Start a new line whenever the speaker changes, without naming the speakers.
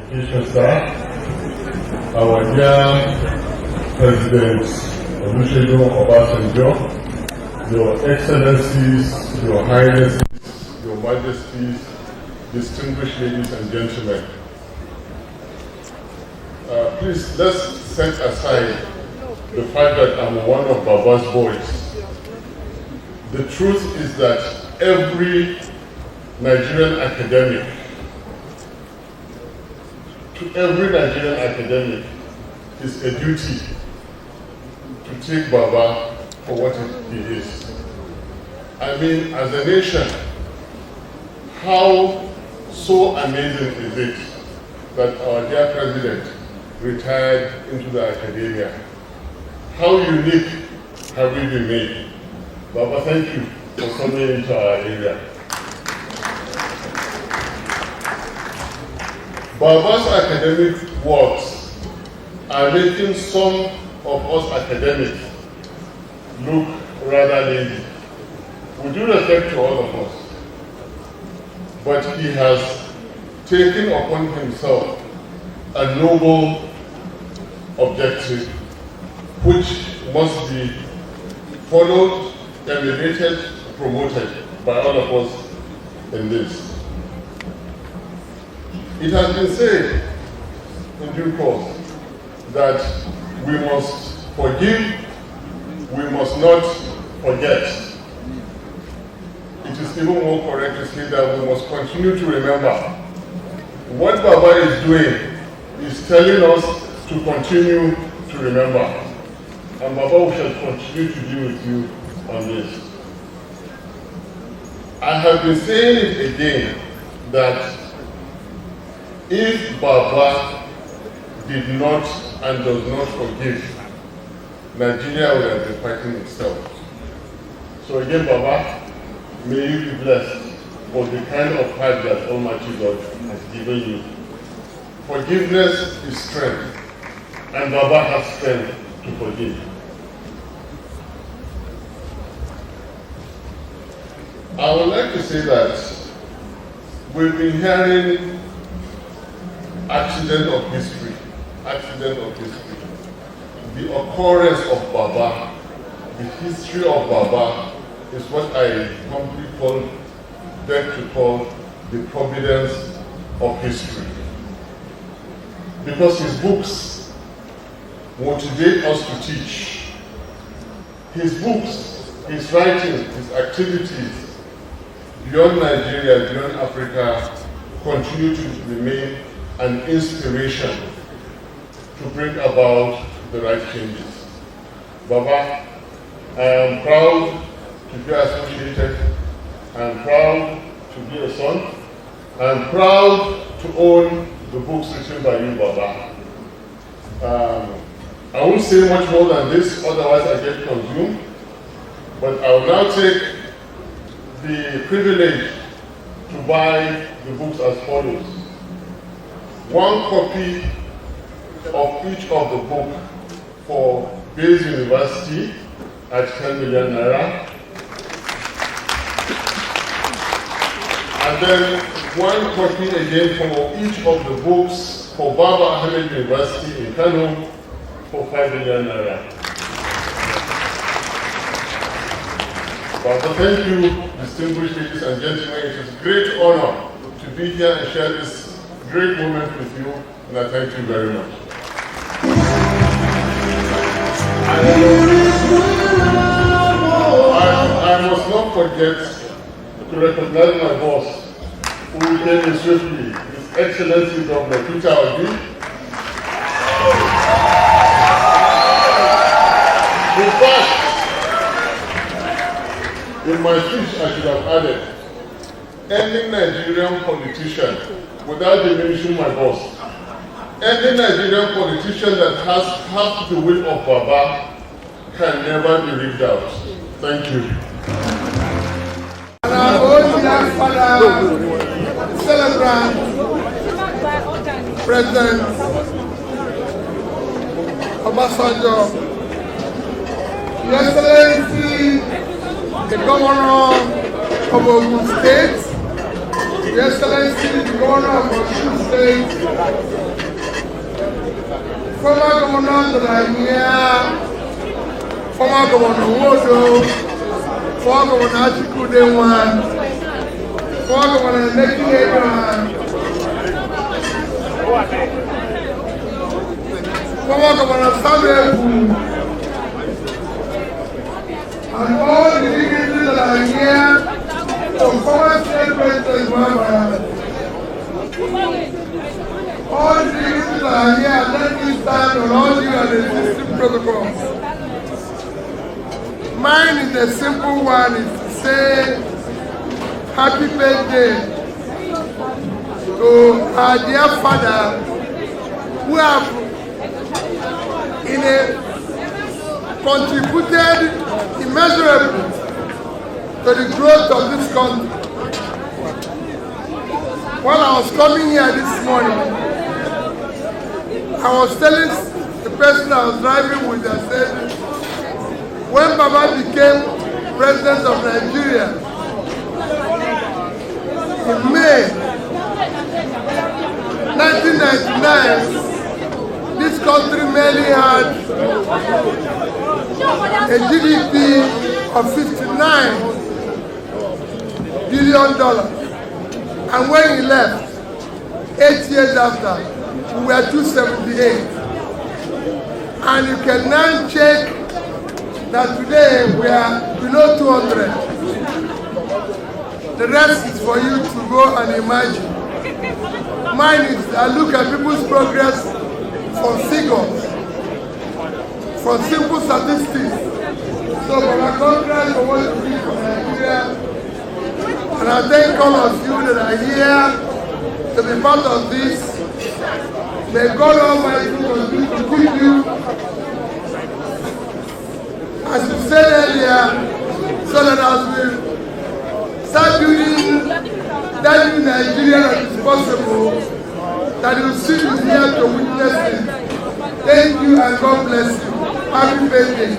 Sir, our dear President Olusegun Obasanjo, Your Excellencies, Your Highnesses, Your Majesties, distinguished ladies and gentlemen, please let's set aside the fact that I'm one of Baba's boys. The truth is that every Nigerian academic, is a duty to take Baba for what he is. I mean, as a nation, how so amazing is it that our dear president retired into the academia? How unique have we been made? Baba, thank you for coming into our area. Baba's academic works are making some of us academics look rather lazy. With due respect to all of us, but he has taken upon himself a noble objective which must be followed, emulated, promoted by all of us in this. It has been said in due course that we must forgive, we must not forget. It is even more correct to say that we must continue to remember. What Baba is doing is telling us to continue to remember. And Baba, we shall continue to be with you on this. I have been saying it again that if Baba did not and does not forgive, Nigeria would have been fighting itself. So again, Baba, may you be blessed for the kind of heart that Almighty God has given you. Forgiveness is strength, and Baba has strength to forgive. I would like to say that we've been hearing accident of history. The occurrence of Baba, the history of Baba is what I humbly beg to call the providence of history. Because his books motivate us to teach. His books, his writings, his activities beyond Nigeria, beyond Africa, continue to remain an inspiration to bring about the right changes. Baba, I am proud to be associated. I am proud to be a son. I am proud to own the books written by you, Baba. I won't say much more than this, otherwise I get consumed. But I will now take the privilege to buy the books as follows. One copy of each of the book for Bayes University at 10 million naira. And then one copy again for each of the books for Baba-Ahmed University in Kano for 5 million naira. Baba, thank you, distinguished ladies and gentlemen. It is a great honor to be here and share this great moment with you, and I thank you very much. I must not forget to recognize my boss, who came in swiftly, His Excellency Governor Peter Obi. In fact, in my speech I should have added, any Nigerian politician, without diminishing my boss, any Nigerian politician that has half the will of Baba can never be rigged out. Thank you.
Celebrant, President Obasanjo, Your Excellency, the Governor of Ogun State, Your Excellency, the Governor of Osun State, former Governor Naija, former Governor Wodo, former Governor Achikudewan, former Governor Abraham, former Governor Samuel, and all the dignitaries that are here, from former State President Baba-ahmed. All the dignitaries that are here, let me stand on all you and the existing protocols. Mine is a simple one, is to say happy birthday to our dear father who have contributed immeasurably to the growth of this country. While I was coming here this morning, I was telling the person I was driving with, I said, when Baba became president of Nigeria in May 1999, this country merely had a GDP of $59 billion. And when he left, 8 years after, we were 278. And you can now check that today we are below 200. The rest is for you to go and imagine. Mine is, I look at people's progress from figures, from simple statistics. So my congrats for what you do for Nigeria. And I thank all of you that are here to be part of this. May God Almighty continue to keep you. As you said earlier, so that as we start building that new Nigeria that is possible, that you see you here to witness it. Thank you and God bless you. Happy birthday.